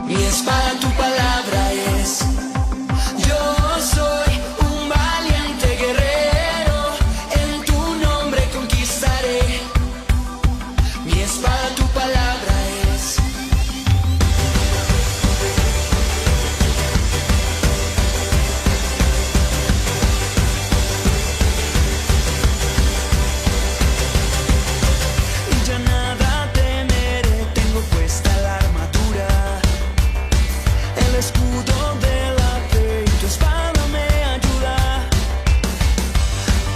Mi espada tu palabra es. Yo soy un valiente guerrero, en tu nombre conquistaré. Mi espada tu palabra es. Y ya nada temeré, tengo puesta la armadura, el escudo de la fe y tu espada me ayuda.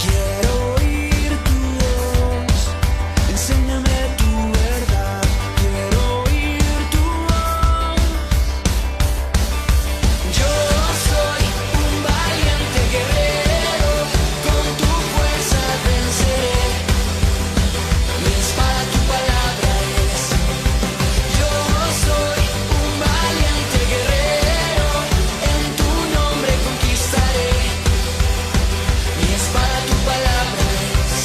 Quiero oír tu voz, enséñame tu verdad. Quiero oír tu voz. Yo soy un valiente guerrero, con tu fuerza venceré. Mi espada tu palabra es. Yo soy un valiente guerrero, en tu nombre conquistaré. Mi espada tu palabra es.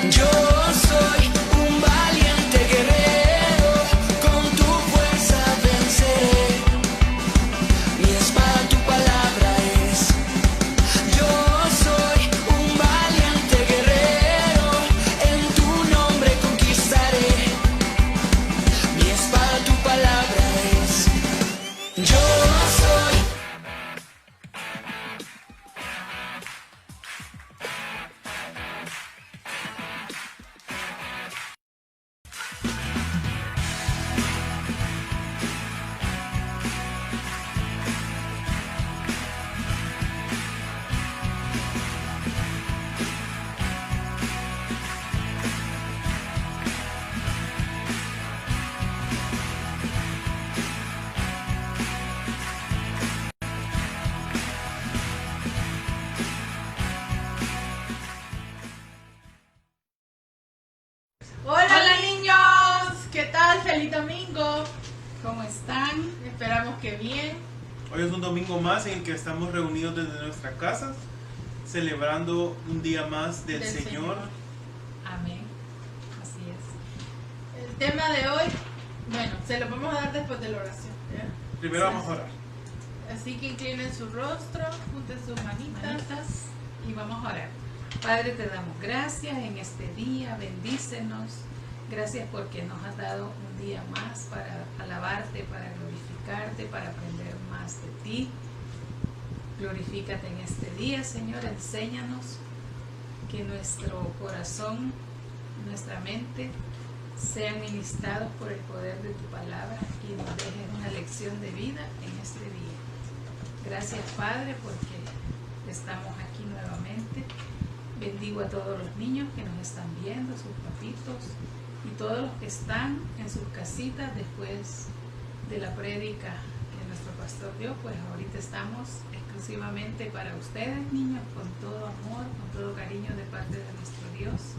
Yo soy un valiente guerrero, con tu fuerza venceré. Mi espada tu palabra es. Yo soy un valiente guerrero, en tu nombre conquistaré. Mi espada tu palabra es. Yo soy. Hola niños, ¿qué tal? Feliz domingo. ¿Cómo están? Esperamos que bien. Hoy es un domingo más en el que estamos reunidos desde nuestras casas, celebrando un día más del Señor. Amén. Así es. El tema de hoy, bueno, se lo vamos a dar después de la oración, ¿ya? Primero vamos a orar. Así que inclinen su rostro, junten sus manitas. Manitas, y vamos a orar. Padre, te damos gracias en este día, bendícenos. Gracias porque nos has dado un día más para alabarte, para glorificarte, para aprender más de ti. Glorifícate en este día, Señor. Enséñanos que nuestro corazón, nuestra mente sean ministrados por el poder de tu palabra y nos dejes una lección de vida en este día. Gracias, Padre, porque estamos aquí nuevamente. Bendigo a todos los niños que nos están viendo, sus papitos, y todos los que están en sus casitas después de la prédica que nuestro pastor dio. Pues ahorita estamos exclusivamente para ustedes, niños, con todo amor, con todo cariño de parte de nuestro Dios.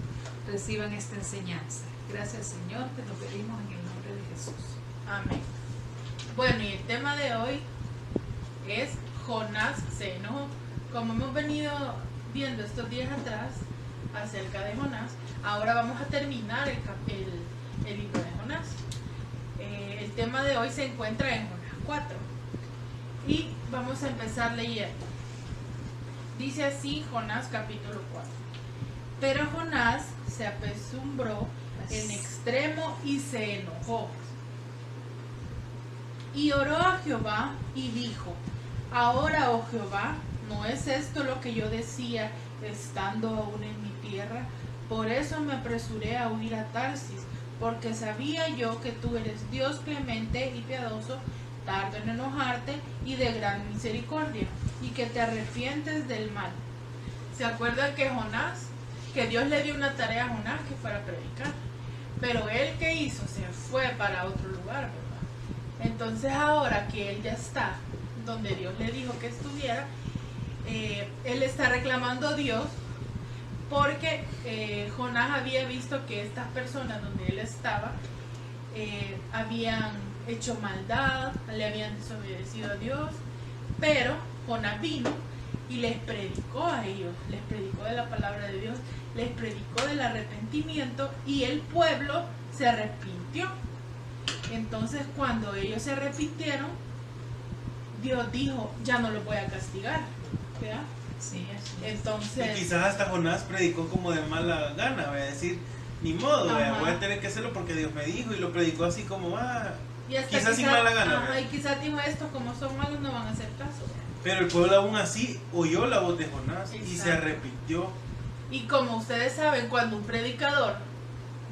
Reciban esta enseñanza. Gracias, Señor, te lo pedimos en el nombre de Jesús. Amén. Bueno, y el tema de hoy es Jonás se enojó. Como hemos venido viendo estos días atrás acerca de Jonás, ahora vamos a terminar el libro de Jonás. El tema de hoy se encuentra en Jonás 4 y vamos a empezar leyendo. Dice así Jonás capítulo 4. Pero Jonás se apesumbró en extremo y se enojó. Y oró a Jehová y dijo: ahora, oh Jehová, ¿no es esto lo que yo decía estando aún en mi tierra? Por eso me apresuré a huir a Tarsis, porque sabía yo que tú eres Dios clemente y piadoso, tardo en enojarte y de gran misericordia, y que te arrepientes del mal. ¿Se acuerdan que Dios le dio una tarea a Jonás que fuera a predicar? Pero él, ¿qué hizo? Se fue para otro lugar, ¿verdad? Entonces ahora que él ya está donde Dios le dijo que estuviera, él está reclamando a Dios porque Jonás había visto que estas personas donde él estaba habían hecho maldad, le habían desobedecido a Dios, pero Jonás vino y les predicó a ellos, les predicó de la palabra de Dios, les predicó del arrepentimiento y el pueblo se arrepintió. Entonces cuando ellos se arrepintieron, Dios dijo, ya no los voy a castigar, ¿verdad? Sí, así es. Entonces, Y quizás hasta Jonás predicó como de mala gana, voy a decir, ni modo, vea, Ajá. voy a tener que hacerlo porque Dios me dijo, y lo predicó así como, y hasta quizás sin mala gana, ajá, ¿verdad? y quizás dijo, estos como son malos no van a hacer caso, ¿verdad? Pero el pueblo aún así oyó la voz de Jonás y se Exacto. arrepintió. Y como ustedes saben, cuando un predicador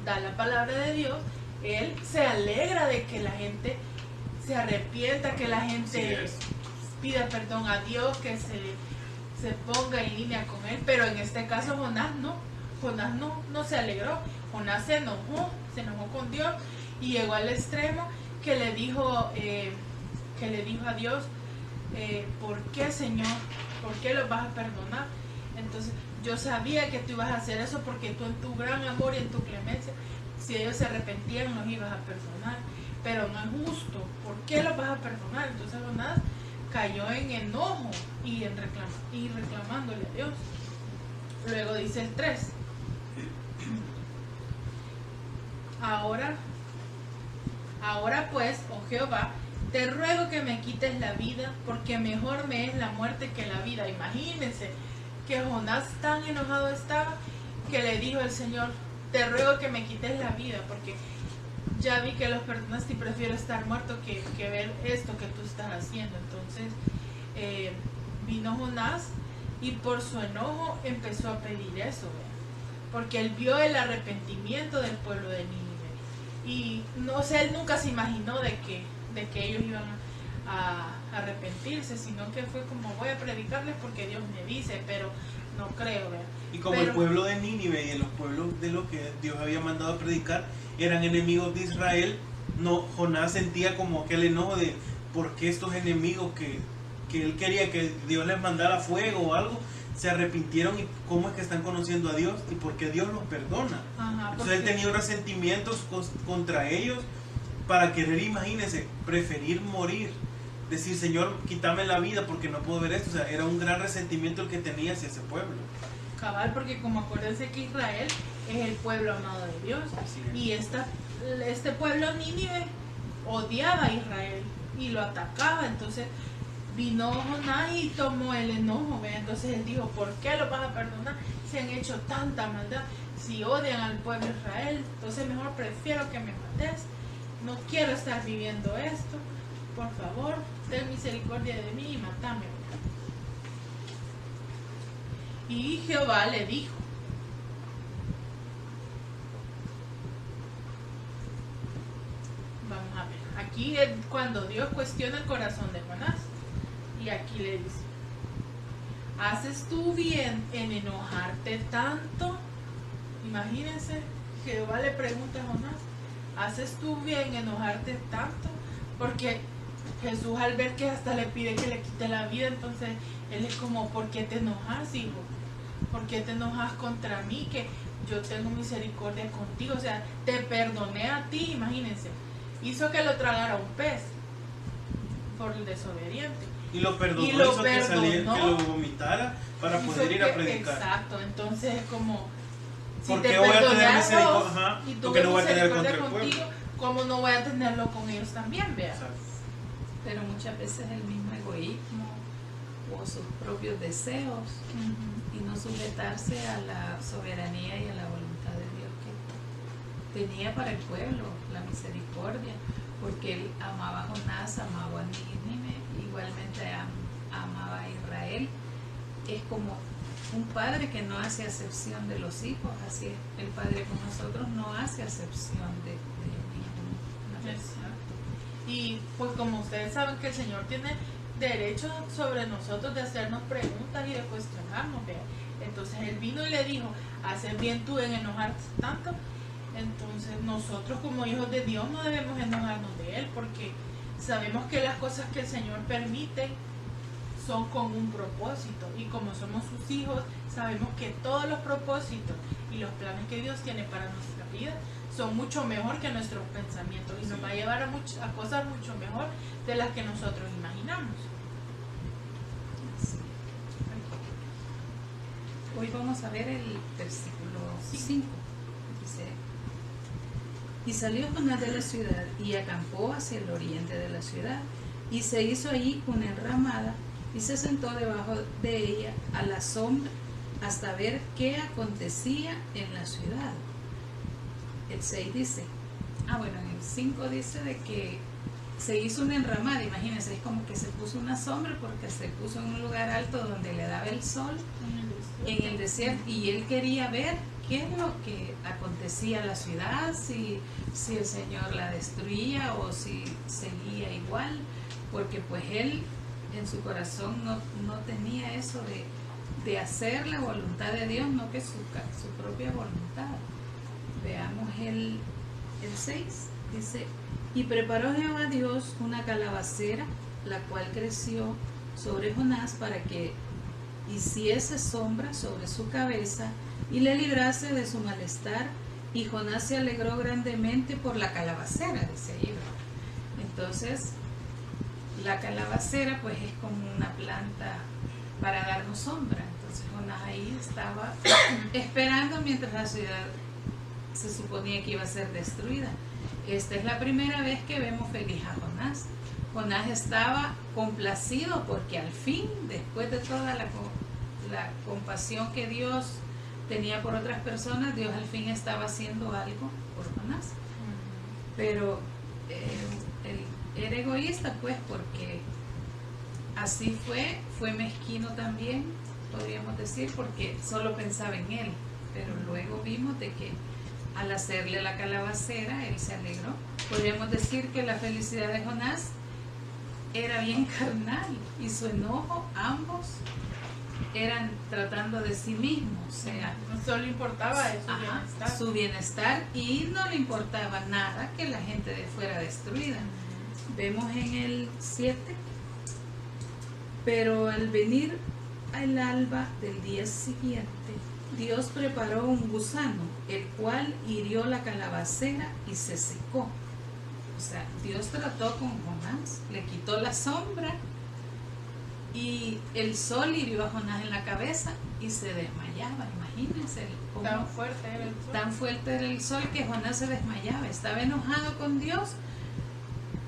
da la palabra de Dios, él se alegra de que la gente se arrepienta, que la gente Así es. pida perdón a Dios, que se ponga en línea con él. Pero en este caso Jonás no se alegró. Jonás se enojó con Dios y llegó al extremo que le dijo a Dios, ¿por qué, Señor? ¿Por qué los vas a perdonar? Entonces, yo sabía que tú ibas a hacer eso porque tú en tu gran amor y en tu clemencia, si ellos se arrepentían, los ibas a perdonar. Pero no es justo. ¿Por qué los vas a perdonar? Entonces Jonás cayó en enojo y reclamándole a Dios. Luego dice el 3. Ahora pues, oh Jehová, te ruego que me quites la vida, porque mejor me es la muerte que la vida. Imagínense que Jonás tan enojado estaba que le dijo al Señor, te ruego que me quites la vida, porque ya vi que los perdonaste y prefiero estar muerto que ver esto que tú estás haciendo. Entonces vino Jonás y por su enojo empezó a pedir eso, ¿verdad? Porque él vio el arrepentimiento del pueblo de Nínive. Y no sé, él nunca se imaginó de que ellos iban a arrepentirse, sino que fue como, voy a predicarles porque Dios me dice, pero no creo, ¿verdad? Y como el pueblo de Nínive y los pueblos de los que Dios había mandado a predicar eran enemigos de Israel, Jonás sentía como aquel enojo de por qué estos enemigos que él quería que Dios les mandara fuego o algo, se arrepintieron, y cómo es que están conociendo a Dios y por qué Dios los perdona. Ajá, Entonces él tenía resentimientos contra ellos para querer, imagínense, preferir morir. Decir, Señor, quítame la vida porque no puedo ver esto. O sea, era un gran resentimiento el que tenía hacia ese pueblo. cabal, porque como acuérdense que Israel es el pueblo amado de Dios. Así es. Y este pueblo Nínive odiaba a Israel y lo atacaba. Entonces vino Jonás y tomó el enojo, ¿ve? Entonces él dijo, ¿por qué los vas a perdonar si han hecho tanta maldad? Si odian al pueblo de Israel, entonces mejor prefiero que me mates. No quiero estar viviendo esto. Por favor, ten misericordia de mí y matame. Y Jehová le dijo, vamos a ver, aquí es cuando Dios cuestiona el corazón de Jonás. Y aquí le dice, ¿haces tú bien en enojarte tanto? Imagínense, Jehová le pregunta a Jonás, ¿haces tú bien en enojarte tanto? Porque Jesús, al ver que hasta le pide que le quite la vida, entonces él es como, ¿por qué te enojas, hijo? ¿Por qué te enojas contra mí? Que yo tengo misericordia contigo. O sea, te perdoné a ti, imagínense. Hizo que lo tragara un pez por el desobediente. Y lo perdonó, Y lo hizo que perdonó. que lo vomitara para Hizo poder ir a que- predicar. Exacto, entonces es como, si ¿Por te qué voy a perdoné tener a misericordia? vos Ajá, y porque tuve no voy a tener misericordia contra el contigo, ¿cómo no voy a tenerlo con ellos también, vea? Exacto. Pero muchas veces el mismo egoísmo o sus propios deseos y no sujetarse a la soberanía y a la voluntad de Dios que tenía para el pueblo, la misericordia, porque él amaba a Jonás, amaba a Nínive, igualmente amaba a Israel. Es como un padre que no hace acepción de los hijos, así es, el padre con nosotros no hace acepción de ninguna persona. Exacto. Y pues como ustedes saben que el Señor tiene derecho sobre nosotros de hacernos preguntas y de cuestionarnos, ¿vea? Entonces él vino y le dijo, ¿haces bien tú en enojarte tanto? Entonces nosotros como hijos de Dios no debemos enojarnos de él, porque sabemos que las cosas que el Señor permite son con un propósito, y como somos sus hijos sabemos que todos los propósitos y los planes que Dios tiene para nuestra vida son mucho mejor que nuestros pensamientos, y nos va a llevar a cosas mucho mejor de las que nosotros imaginamos. hoy vamos a ver el versículo 5. Dice: y salió Jonás de la ciudad y acampó hacia el oriente de la ciudad, y se hizo allí una enramada y se sentó debajo de ella a la sombra hasta ver qué acontecía en la ciudad. El 6 dice, en el 5 dice de que se hizo una enramada, imagínense, es como que se puso una sombra porque se puso en un lugar alto donde le daba el sol en el desierto, y él quería ver qué es lo que acontecía en la ciudad, si el Señor la destruía o si seguía igual, porque pues él en su corazón no tenía eso de hacer la voluntad de Dios, no que su propia voluntad. Veamos el 6, dice: y preparó Jehová Dios una calabacera, la cual creció sobre Jonás para que hiciese sombra sobre su cabeza y le librase de su malestar, y Jonás se alegró grandemente por la calabacera, dice ahí. Entonces, la calabacera pues es como una planta para darnos sombra. Entonces Jonás ahí estaba esperando mientras la ciudad se suponía que iba a ser destruida. Esta es la primera vez que vemos feliz a Jonás. Jonás estaba complacido porque al fin, después de toda la compasión que Dios tenía por otras personas, Dios al fin estaba haciendo algo por Jonás. Pero él era egoísta, pues, porque así fue mezquino también, podríamos decir, porque solo pensaba en él. Pero luego vimos de que al hacerle la calabacera, él se alegró. Podríamos decir que la felicidad de Jonás era bien carnal, y su enojo, ambos eran tratando de sí mismos, o sea, no solo importaba su bienestar, y no le importaba nada que la gente fuera destruida. Vemos en el 7: pero al venir al alba del día siguiente, Dios preparó un gusano, el cual hirió la calabacera y se secó. O sea, Dios trató con Jonás, le quitó la sombra, y el sol hirió a Jonás en la cabeza y se desmayaba. Imagínense tan fuerte era el sol. Tan fuerte era el sol que Jonás se desmayaba. Estaba enojado con Dios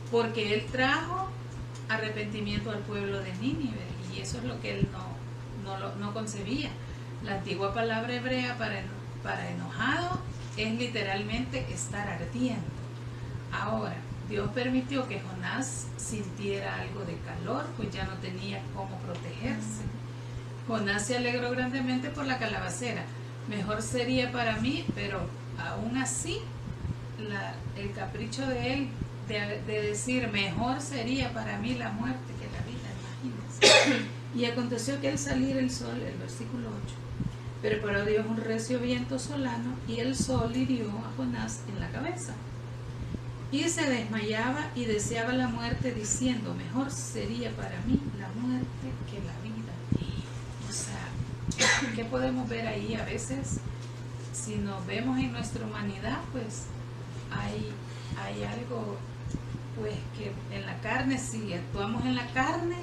porque él trajo arrepentimiento al pueblo de Nínive, y eso es lo que él no concebía. La antigua palabra hebrea para enojado es literalmente estar ardiendo. Ahora, Dios permitió que Jonás sintiera algo de calor, pues ya no tenía cómo protegerse. Jonás se alegró grandemente por la calabacera. Mejor sería para mí, pero aún así, el capricho de él de decir mejor sería para mí la muerte que la vida, imagínense. Y aconteció que al salir el sol, el versículo 8, preparó Dios un recio viento solano, y el sol hirió a Jonás en la cabeza. Y se desmayaba y deseaba la muerte, diciendo, mejor sería para mí la muerte que la vida. O sea, ¿qué podemos ver ahí? A veces, si nos vemos en nuestra humanidad, pues hay algo, pues que en la carne, si actuamos en la carne,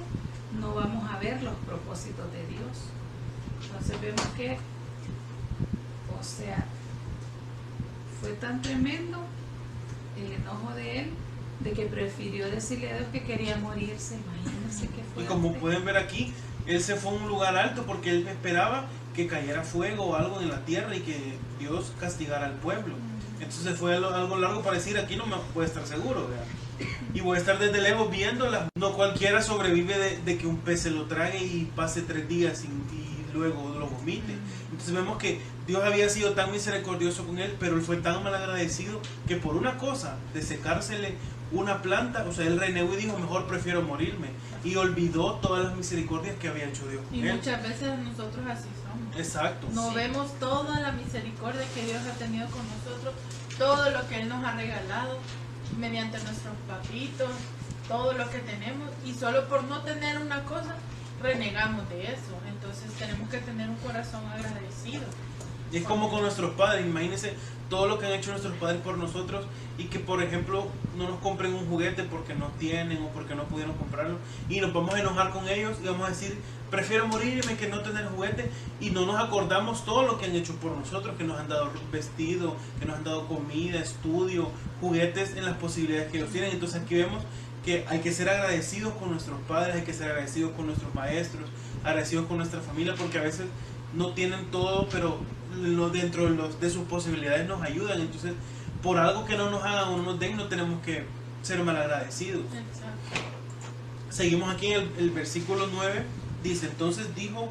no vamos a ver los propósitos de Dios. Entonces vemos que, o sea, fue tan tremendo el enojo de él, de que prefirió decirle a Dios que quería morirse. Imagínense que fue. Y como pueden ver aquí, él se fue a un lugar alto porque él esperaba que cayera fuego o algo en la tierra y que Dios castigara al pueblo. Entonces fue algo largo para decir, aquí no me puedo estar seguro, ¿verdad? Y voy a estar desde lejos viéndola. No cualquiera sobrevive de que un pez se lo trague y pase 3 días y luego lo vomite. Entonces vemos que Dios había sido tan misericordioso con él, pero él fue tan mal agradecido que por una cosa, de secársele una planta, o sea, él renegó y dijo, mejor prefiero morirme. Y olvidó todas las misericordias que había hecho Dios con y él. Muchas veces nosotros así somos. Exacto. No Sí. vemos toda la misericordia que Dios ha tenido con nosotros, todo lo que Él nos ha regalado mediante nuestros papitos, todo lo que tenemos, y solo por no tener una cosa renegamos de eso. Entonces tenemos que tener un corazón agradecido. Es como con nuestros padres, imagínense todo lo que han hecho nuestros padres por nosotros y que por ejemplo no nos compren un juguete porque no tienen o porque no pudieron comprarlo y nos vamos a enojar con ellos y vamos a decir prefiero morirme que no tener juguete y no nos acordamos todo lo que han hecho por nosotros, que nos han dado vestido, que nos han dado comida, estudio, juguetes en las posibilidades que ellos tienen. Entonces aquí vemos que hay que ser agradecidos con nuestros padres, hay que ser agradecidos con nuestros maestros, agradecidos con nuestra familia porque a veces no tienen todo, pero dentro de sus posibilidades nos ayudan. Entonces, por algo que no nos hagan o no nos den, no tenemos que ser malagradecidos. Exacto. Seguimos aquí en el versículo 9. Dice, entonces dijo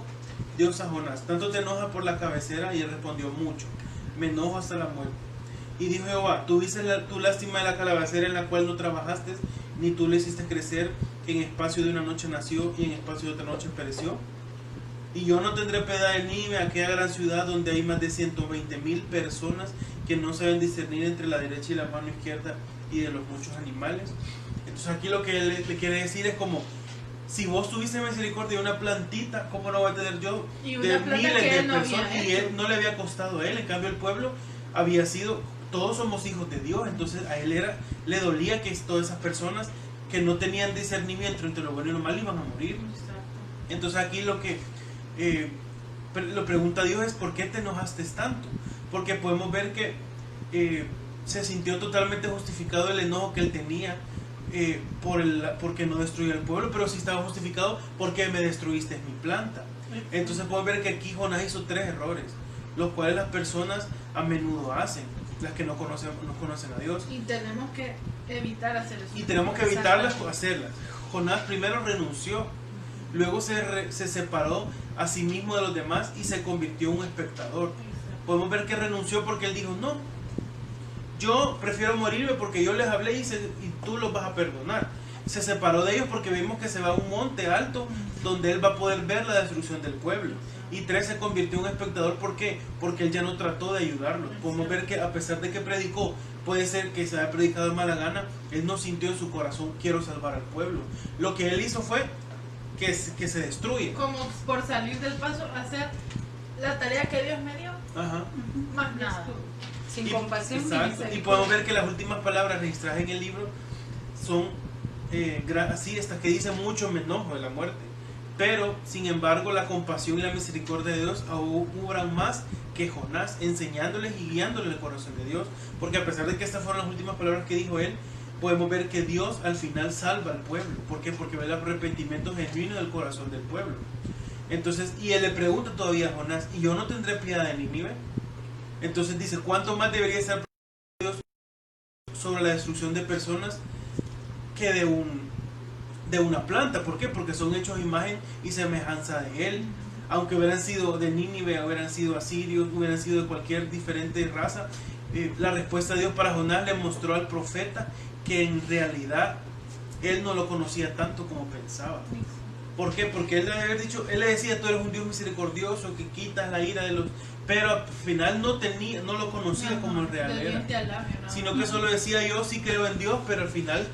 Dios a Jonás, ¿tanto te enojas por la cabecera? Y él respondió, mucho, me enojo hasta la muerte. Y dijo Jehová, tú viste tu lástima de la calabacera en la cual no trabajaste, ni tú le hiciste crecer, que en espacio de una noche nació y en espacio de otra noche pereció. Y yo no tendré piedad de Nínive, aquella gran ciudad donde hay más de 120,000 personas que no saben discernir entre la derecha y la mano izquierda y de los muchos animales. Entonces aquí lo que él le quiere decir es como, si vos tuviste misericordia de una plantita, ¿cómo no voy a tener yo Y de una planta miles que de él no personas? había Y él hecho. no le había costado a él, en cambio el pueblo había sido, todos somos hijos de Dios, entonces a él le dolía que todas esas personas que no tenían discernimiento entre lo bueno y lo malo iban a morir. Exacto. Entonces aquí lo que lo pregunta Dios es ¿por qué te enojaste tanto? Porque podemos ver que se sintió totalmente justificado el enojo que él tenía porque no destruyó el pueblo, pero sí estaba justificado porque me destruiste mi planta. Entonces podemos ver que aquí Jonás hizo 3 errores, los cuales las personas a menudo hacen, las que no conocen a Dios. Y tenemos que evitar hacer eso. Y tenemos que evitarlas o hacerlas. Jonás primero renunció, luego se separó a sí mismo de los demás y se convirtió en un espectador. Podemos ver que renunció porque él dijo, no, yo prefiero morirme porque yo les hablé y tú los vas a perdonar. Se separó de ellos porque vimos que se va a un monte alto donde él va a poder ver la destrucción del pueblo. Y 3, se convirtió en un espectador. ¿Por qué? Porque él ya no trató de ayudarlos. Podemos ver que a pesar de que predicó, puede ser que se haya predicado de mala gana, él no sintió en su corazón, quiero salvar al pueblo. Lo que él hizo fue que se destruye. Como por salir del paso, hacer la tarea que Dios me dio, Ajá. más nada. Sin compasión ni Exacto. misericordia. Y podemos ver que las últimas palabras registradas en el libro son así, estas que dicen mucho me enojo de la muerte. Pero, sin embargo, la compasión y la misericordia de Dios aún obran más que Jonás, enseñándoles y guiándoles el corazón de Dios. Porque a pesar de que estas fueron las últimas palabras que dijo él, podemos ver que Dios al final salva al pueblo. ¿Por qué? Porque ve el arrepentimiento genuino del corazón del pueblo. Entonces, y él le pregunta todavía a Jonás, ¿y yo no tendré piedad de Nínive? Entonces dice, ¿cuánto más debería estar Dios sobre la destrucción de personas que de una planta? ¿Por qué? Porque son hechos imagen y semejanza de él. Aunque hubieran sido de Nínive, hubieran sido asirios, hubieran sido de cualquier diferente raza, la respuesta de Dios para Jonás le mostró al profeta que en realidad él no lo conocía tanto como pensaba. ¿Por qué? Porque él le había dicho, él le decía, tú eres un Dios misericordioso que quitas la ira de los... Pero al final no lo conocía como en real era. Sino que solo decía, yo sí creo en Dios, pero al final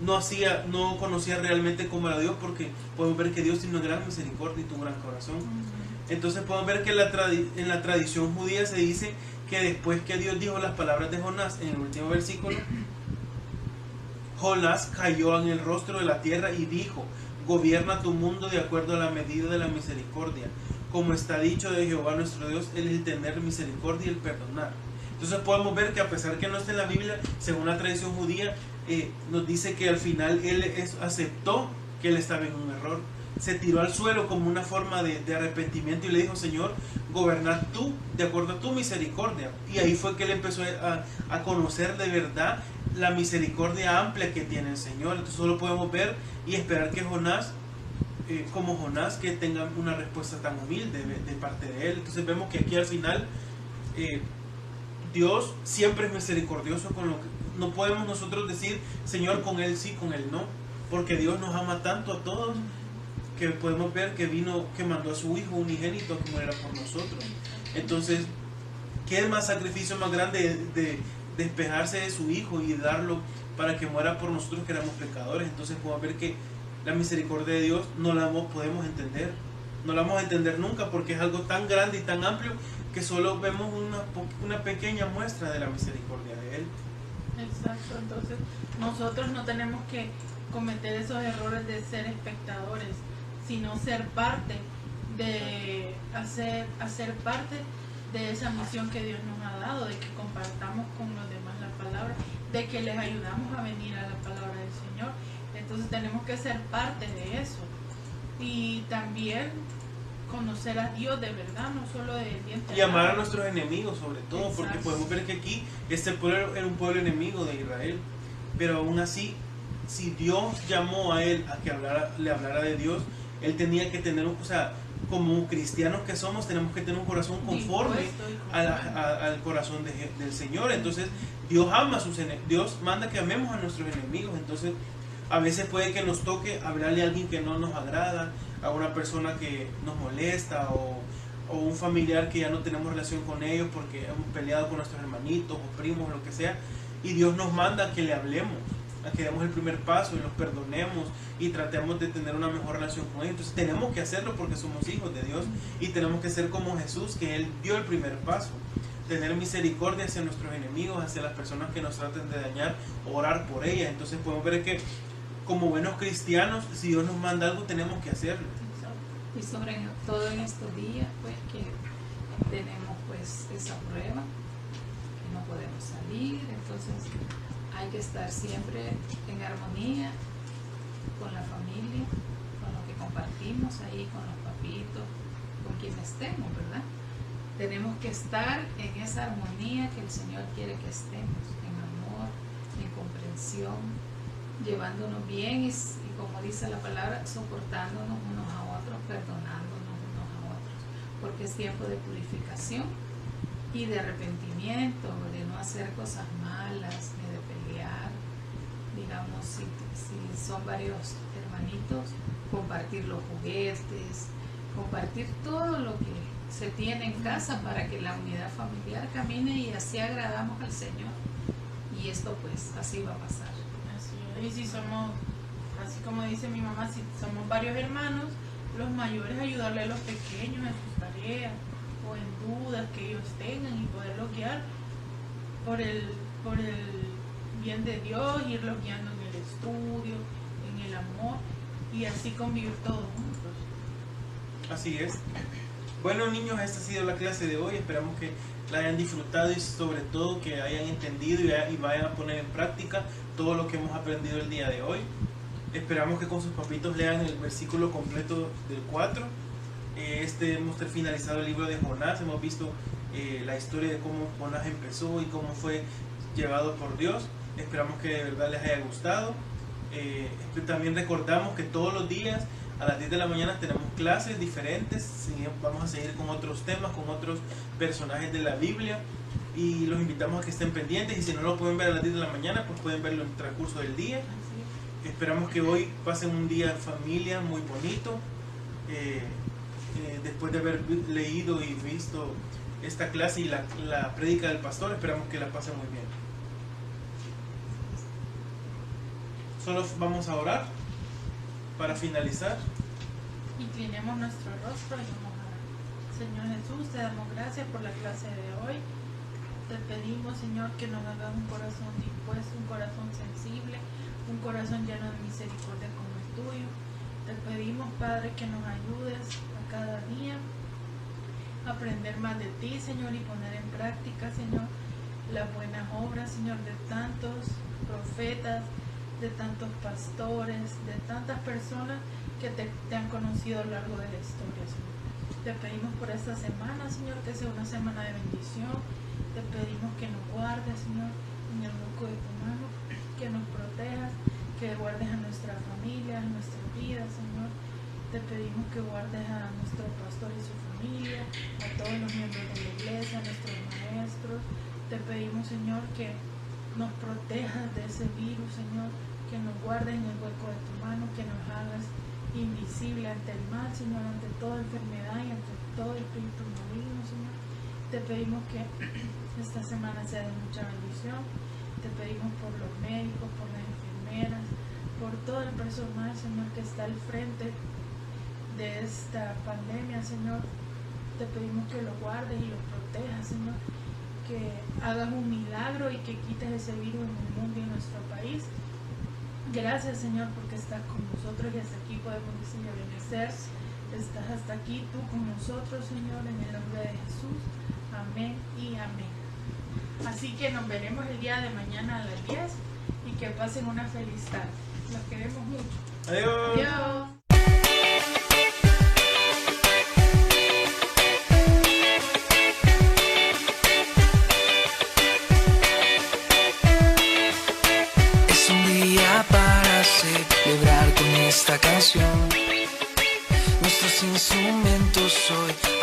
no conocía realmente cómo era Dios, porque podemos ver que Dios tiene una gran misericordia y tuvo un gran corazón. Entonces podemos ver que en la tradición judía se dice que después que Dios dijo las palabras de Jonás en el último versículo, Jonás cayó en el rostro de la tierra y dijo, gobierna tu mundo de acuerdo a la medida de la misericordia, como está dicho de Jehová nuestro Dios, él es el tener misericordia y el perdonar. Entonces podemos ver que a pesar que no está en la Biblia, según la tradición judía, nos dice que al final él aceptó que él estaba en un error, se tiró al suelo como una forma de arrepentimiento y le dijo, Señor, gobernar tú de acuerdo a tu misericordia. Y ahí fue que él empezó a conocer de verdad la misericordia amplia que tiene el Señor. Entonces solo podemos ver y esperar que Jonás, como Jonás, que tenga una respuesta tan humilde de parte de él. Entonces vemos que aquí al final Dios siempre es misericordioso con lo que no podemos nosotros decir, Señor, con él sí, con él no, porque Dios nos ama tanto a todos que podemos ver que mandó a su Hijo unigénito que muriera por nosotros. Entonces, ¿qué más sacrificio más grande de despejarse de su Hijo y darlo para que muera por nosotros que éramos pecadores? Entonces podemos ver que la misericordia de Dios no la podemos entender, no lo vamos a entender nunca porque es algo tan grande y tan amplio que solo vemos una pequeña muestra de la misericordia de Él. Exacto, entonces nosotros no tenemos que cometer esos errores de ser espectadores, sino ser parte de hacer parte de esa misión que Dios nos ha dado, de que compartamos con los demás la palabra, de que les ayudamos a venir a la palabra del Señor. Entonces tenemos que ser parte de eso y también conocer a Dios de verdad, no solo de diente. Y amar a nuestros enemigos sobre todo. Exacto. Porque podemos ver que aquí este pueblo era un pueblo enemigo de Israel, pero aún así, si Dios llamó a él a que le hablara de Dios, él tenía que tener, como cristianos que somos, tenemos que tener un corazón conforme al corazón del Señor. Entonces Dios ama a sus enemigos, Dios manda que amemos a nuestros enemigos. Entonces a veces puede que nos toque hablarle a alguien que no nos agrada, a una persona que nos molesta, o un familiar que ya no tenemos relación con ellos porque hemos peleado con nuestros hermanitos o primos o lo que sea, y Dios nos manda que le hablemos, a que demos el primer paso y los perdonemos y tratemos de tener una mejor relación con ellos. Entonces tenemos que hacerlo porque somos hijos de Dios y tenemos que ser como Jesús, que Él dio el primer paso, tener misericordia hacia nuestros enemigos, hacia las personas que nos traten de dañar, orar por ellas. Entonces podemos ver que como buenos cristianos, si Dios nos manda algo, tenemos que hacerlo. Y sobre todo en estos días, pues que tenemos pues esa prueba, que no podemos salir, entonces hay que estar siempre en armonía con la familia, con lo que compartimos ahí, con los papitos, con quien estemos, ¿verdad? Tenemos que estar en esa armonía que el Señor quiere que estemos, en amor, en comprensión, llevándonos bien y como dice la palabra, soportándonos unos a otros, perdonándonos unos a otros, porque es tiempo de purificación y de arrepentimiento, de no hacer cosas malas, ni de pelear. Digamos, si son varios hermanitos, compartir los juguetes, compartir todo lo que se tiene en casa para que la unidad familiar camine y así agradamos al Señor. Y esto pues así va a pasar. Y si somos, así como dice mi mamá, si somos varios hermanos, los mayores ayudarle a los pequeños en sus tareas o en dudas que ellos tengan y poderlos guiar por el bien de Dios, irlos guiando en el estudio, en el amor y así convivir todos juntos. Así es. Bueno, niños, esta ha sido la clase de hoy. Esperamos que la hayan disfrutado y sobre todo que hayan entendido y vayan a poner en práctica todo lo que hemos aprendido el día de hoy. Esperamos que con sus papitos lean el versículo completo del 4. Hemos finalizado el libro de Jonás. Hemos visto la historia de cómo Jonás empezó y cómo fue llevado por Dios. Esperamos que de verdad les haya gustado. También recordamos que todos los días a las 10 de la mañana tenemos clases diferentes. Vamos a seguir con otros temas, con otros personajes de la Biblia, y los invitamos a que estén pendientes, y si no lo pueden ver a las 10 de la mañana, pues pueden verlo en el transcurso del día. Esperamos que hoy pasen un día en familia muy bonito, después de haber leído y visto esta clase y la prédica del pastor. Esperamos que la pasen muy bien. Solo vamos a orar para finalizar. Inclinemos nuestro rostro y vamos a orar. Señor Jesús, te damos gracias por la clase de hoy. Te pedimos, Señor, que nos hagas un corazón dispuesto, un corazón sensible, un corazón lleno de misericordia como el tuyo. Te pedimos, Padre, que nos ayudes a cada día a aprender más de ti, Señor, y poner en práctica, Señor, las buenas obras, Señor, de tantos profetas, de tantos pastores, de tantas personas que te han conocido a lo largo de la historia, Señor. Te pedimos por esta semana, Señor, que sea una semana de bendición. Te pedimos que nos guardes, Señor, en el hueco de tu mano, que nos protejas, que guardes a nuestra familia, a nuestra vida, Señor. Te pedimos que guardes a nuestro pastor y su familia, a todos los miembros de la iglesia, a nuestros maestros. Te pedimos, Señor, que nos protejas de ese virus, Señor, que nos guardes en el hueco de tu mano, que nos hagas invisible ante el mal, Señor, ante toda enfermedad y ante todo espíritu maligno, Señor. Te pedimos que esta semana sea de mucha bendición. Te pedimos por los médicos, por las enfermeras, por todo el personal, Señor, que está al frente de esta pandemia, Señor. Te pedimos que lo guardes y lo protejas, Señor. Que hagas un milagro y que quites ese virus en el mundo y en nuestro país. Gracias, Señor, porque estás con nosotros y hasta aquí podemos decir Ebenezer. Estás hasta aquí tú con nosotros, Señor, en el nombre de Jesús. Amén y amén. Así que nos veremos el día de mañana a las 10 y que pasen una feliz tarde. Los queremos mucho. Adiós. Adiós. Es un día para celebrar con esta canción. Nuestros instrumentos hoy